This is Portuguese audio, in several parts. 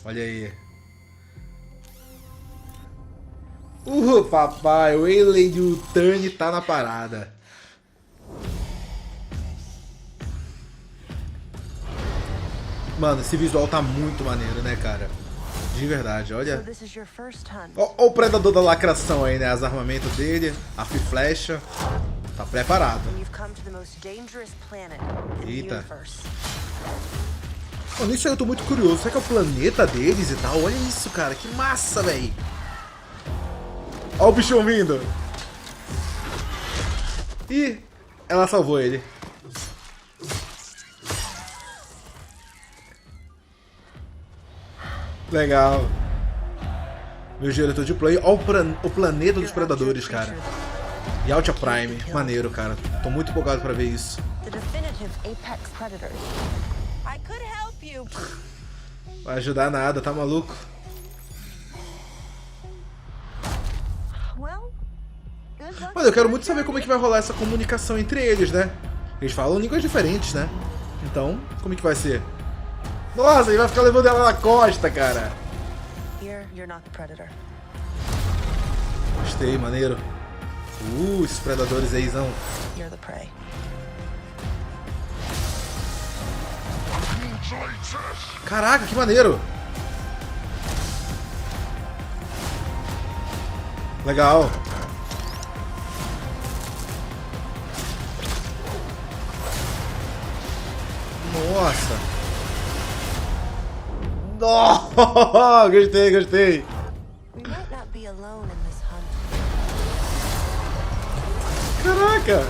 Olha aí. Papai, o Wayland Yutani tá na parada. Mano, esse visual tá muito maneiro, né, cara? De verdade, olha. Ó o predador da lacração aí, né? As armamentos dele, arco e flecha. Tá preparado. Eita. Mano, isso aí eu tô muito curioso. Será que é o planeta deles e tal? Olha isso, cara. Que massa, velho. Ó o bichão vindo. Ih, ela salvou ele. Legal. Meu diretor de play. Ó o planeta dos predadores, cara. Yautja Prime. Maneiro, cara. Tô muito empolgado pra ver isso. Vai ajudar nada, tá maluco? Mano, eu quero muito saber como é que vai rolar essa comunicação entre eles, né? Eles falam línguas diferentes, né? Então, como é que vai ser? Nossa, ele vai ficar levando ela na costa, cara. Gostei, maneiro. Esses predadores aí, não. Caraca, que maneiro. Legal. Nossa. Oh, gostei, gostei. Caraca.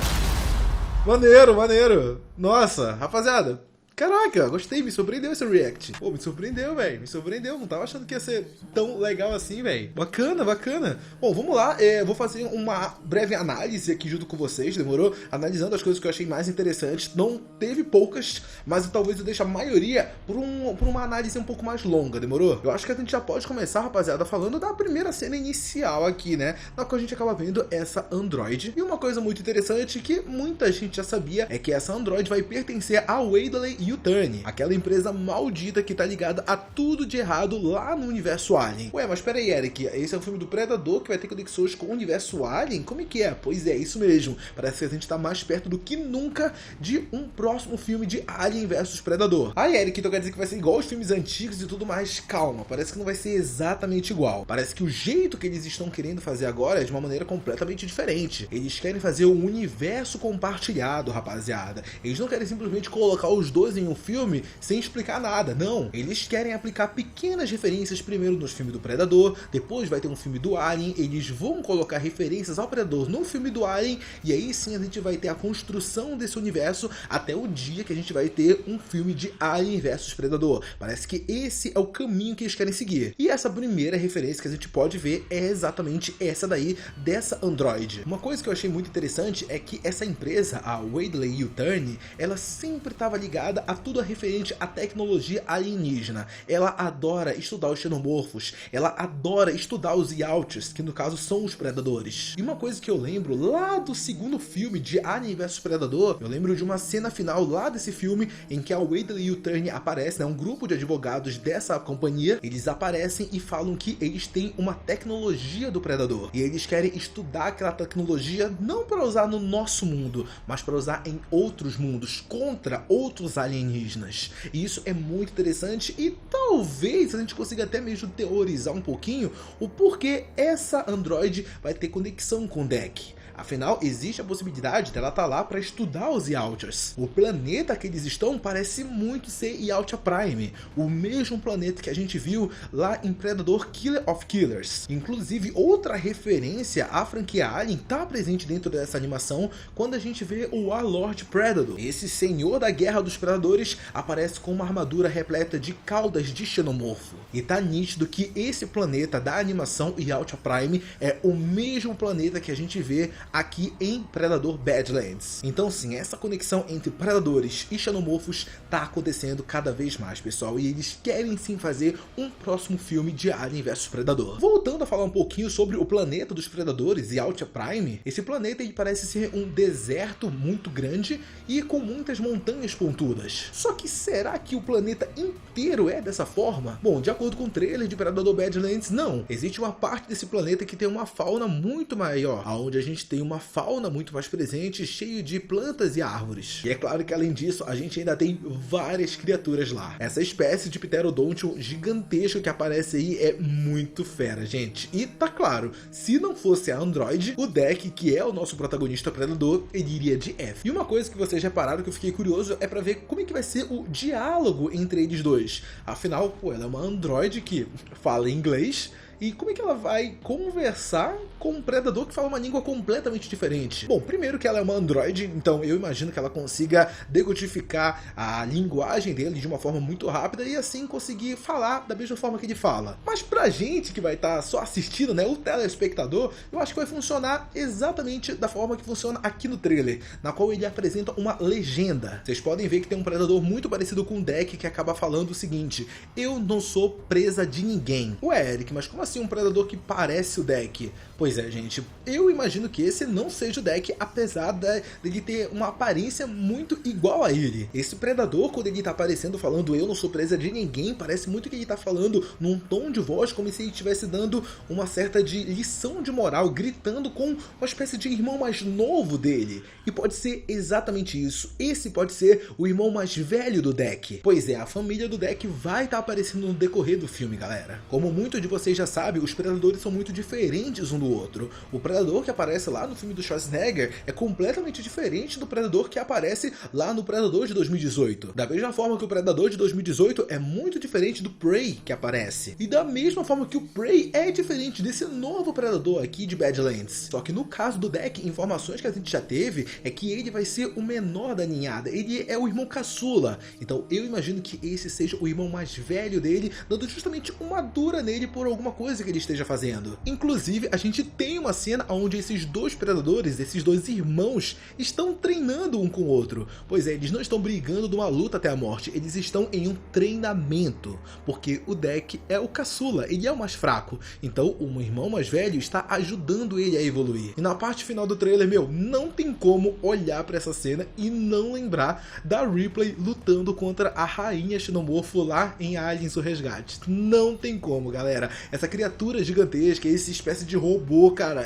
Maneiro, maneiro. Nossa, rapaziada. Caraca, gostei, me surpreendeu esse react. Pô, me surpreendeu, velho. Me surpreendeu. Não tava achando que ia ser tão legal assim, velho. Bacana, bacana. Bom, vamos lá. Vou fazer uma breve análise aqui junto com vocês, demorou? Analisando as coisas que eu achei mais interessantes. Não teve poucas, mas talvez eu deixe a maioria por uma análise um pouco mais longa, demorou? Eu acho que a gente já pode começar, rapaziada, falando da primeira cena inicial aqui, né? Na qual a gente acaba vendo essa android. E uma coisa muito interessante que muita gente já sabia é que essa android vai pertencer a Wayland Yutani, aquela empresa maldita que tá ligada a tudo de errado lá no universo Alien. Ué, mas pera aí, Eric, esse é o filme do Predador que vai ter conexões com o universo Alien? Como é que é? Pois é, isso mesmo. Parece que a gente tá mais perto do que nunca de um próximo filme de Alien vs Predador. Aí, Eric, então quer dizer que vai ser igual aos filmes antigos e tudo mais? Calma, parece que não vai ser exatamente igual. Parece que o jeito que eles estão querendo fazer agora é de uma maneira completamente diferente. Eles querem fazer um universo compartilhado, rapaziada. Eles não querem simplesmente colocar os dois em um filme sem explicar nada, não. Eles querem aplicar pequenas referências primeiro nos filmes do Predador, depois vai ter um filme do Alien, eles vão colocar referências ao Predador no filme do Alien, e aí sim a gente vai ter a construção desse universo até o dia que a gente vai ter um filme de Alien vs Predador. Parece que esse é o caminho que eles querem seguir. E essa primeira referência que a gente pode ver é exatamente essa daí, dessa android. Uma coisa que eu achei muito interessante é que essa empresa, a Wayland Yutani, ela sempre estava ligada a tudo referente à tecnologia alienígena. Ela adora estudar os xenomorfos, ela adora estudar os Yautjas, que no caso são os predadores. E uma coisa que eu lembro lá do segundo filme de Alien vs Predador, eu lembro de uma cena final lá desse filme em que a Wayland Yutani aparece, né, um grupo de advogados dessa companhia, eles aparecem e falam que eles têm uma tecnologia do predador. E eles querem estudar aquela tecnologia não para usar no nosso mundo, mas para usar em outros mundos, contra outros alienígenas. E isso é muito interessante e talvez a gente consiga até mesmo teorizar um pouquinho o porquê essa android vai ter conexão com o Deck. Afinal, existe a possibilidade dela estar lá para estudar os Yautjas. O planeta que eles estão parece muito ser Yautja Prime, o mesmo planeta que a gente viu lá em Predador Killer of Killers. Inclusive, outra referência à franquia Alien está presente dentro dessa animação quando a gente vê o Warlord Predator. Esse senhor da guerra dos predadores aparece com uma armadura repleta de caudas de xenomorfo. E tá nítido que esse planeta da animação Yautja Prime é o mesmo planeta que a gente vê aqui em Predador Badlands. Então sim, essa conexão entre predadores e xenomorfos tá acontecendo cada vez mais, pessoal, e eles querem sim fazer um próximo filme de Alien vs Predador. Voltando a falar um pouquinho sobre o planeta dos predadores e Altia Prime, esse planeta ele parece ser um deserto muito grande e com muitas montanhas pontudas. Só que será que o planeta inteiro é dessa forma? Bom, de acordo com o trailer de Predador Badlands, não. Existe uma parte desse planeta que tem uma fauna muito maior, onde a gente tem uma fauna muito mais presente, cheio de plantas e árvores. E é claro que além disso, a gente ainda tem várias criaturas lá. Essa espécie de Pterodontium gigantesco que aparece aí é muito fera, gente. E tá claro, se não fosse a Android, o Deck, que é o nosso protagonista predador, ele iria de F. E uma coisa que vocês repararam que eu fiquei curioso é pra ver como é que vai ser o diálogo entre eles dois. Afinal, pô, ela é uma Android que fala inglês, e como é que ela vai conversar com um predador que fala uma língua completamente diferente? Bom, primeiro que ela é uma androide, então eu imagino que ela consiga decodificar a linguagem dele de uma forma muito rápida e assim conseguir falar da mesma forma que ele fala. Mas pra gente que vai estar só assistindo, né, o telespectador, eu acho que vai funcionar exatamente da forma que funciona aqui no trailer, na qual ele apresenta uma legenda. Vocês podem ver que tem um predador muito parecido com o Deck que acaba falando o seguinte: eu não sou presa de ninguém. Ué, Eric, mas como assim um predador que parece o Deck? Pois é, gente, eu imagino que esse não seja o Deck, apesar dele ter uma aparência muito igual a ele. Esse predador, quando ele tá aparecendo falando eu não sou presa de ninguém, parece muito que ele tá falando num tom de voz como se ele estivesse dando uma certa de lição de moral, gritando com uma espécie de irmão mais novo dele. E pode ser exatamente isso. Esse pode ser o irmão mais velho do Deck. Pois é, a família do Deck vai estar aparecendo no decorrer do filme, galera. Como muitos de vocês já sabem, os predadores são muito diferentes um do outro. O predador que aparece lá no filme do Schwarzenegger é completamente diferente do predador que aparece lá no Predador de 2018. Da mesma forma que o Predador de 2018 é muito diferente do Prey que aparece. E da mesma forma que o Prey é diferente desse novo predador aqui de Badlands. Só que no caso do Deck, informações que a gente já teve é que ele vai ser o menor da ninhada. Ele é o irmão caçula. Então eu imagino que esse seja o irmão mais velho dele, dando justamente uma dura nele por alguma coisa que ele esteja fazendo. Inclusive, a gente tem uma cena onde esses dois predadores, esses dois irmãos, estão treinando um com o outro. Pois é, eles não estão brigando numa luta até a morte, eles estão em um treinamento. Porque o Deck é o caçula, ele é o mais fraco. Então, um irmão mais velho está ajudando ele a evoluir. E na parte final do trailer, meu, não tem como olhar pra essa cena e não lembrar da Ripley lutando contra a rainha xenomorfo lá em Aliens o Resgate. Não tem como, galera. Essa criatura gigantesca, essa espécie de robô, cara,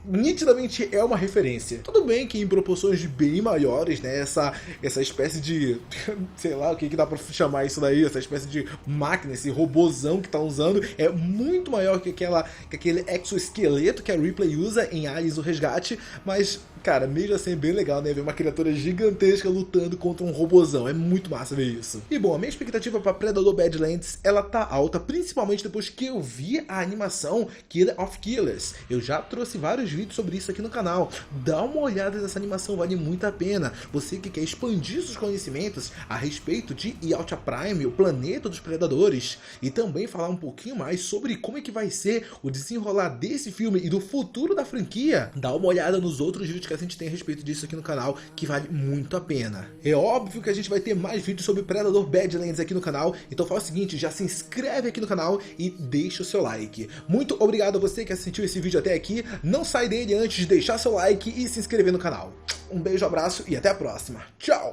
nitidamente é uma referência. Tudo bem que em proporções bem maiores, né, essa espécie de, sei lá, o que dá pra chamar isso daí, essa espécie de máquina, esse robôzão que tá usando, é muito maior que aquele exoesqueleto que a Ripley usa em Aliens o Resgate, mas, cara, mesmo assim é bem legal, né, ver uma criatura gigantesca lutando contra um robôzão, é muito massa ver isso. E bom, a minha expectativa pra Predador Badlands, ela tá alta, principalmente depois que eu vi a animação Killer of Killers. Eu já trouxe vários vídeos sobre isso aqui no canal. Dá uma olhada nessa animação, vale muito a pena. Você que quer expandir seus conhecimentos a respeito de Altia Prime, o planeta dos predadores, e também falar um pouquinho mais sobre como é que vai ser o desenrolar desse filme e do futuro da franquia, dá uma olhada nos outros vídeos que a gente tem a respeito disso aqui no canal, que vale muito a pena. É óbvio que a gente vai ter mais vídeos sobre Predador Badlands aqui no canal, então faz o seguinte, já se inscreve aqui no canal e deixa o seu like. Muito obrigado a você que assistiu esse vídeo até aqui, não sai dele antes de deixar seu like e se inscrever no canal. Um beijo, abraço e até a próxima. Tchau!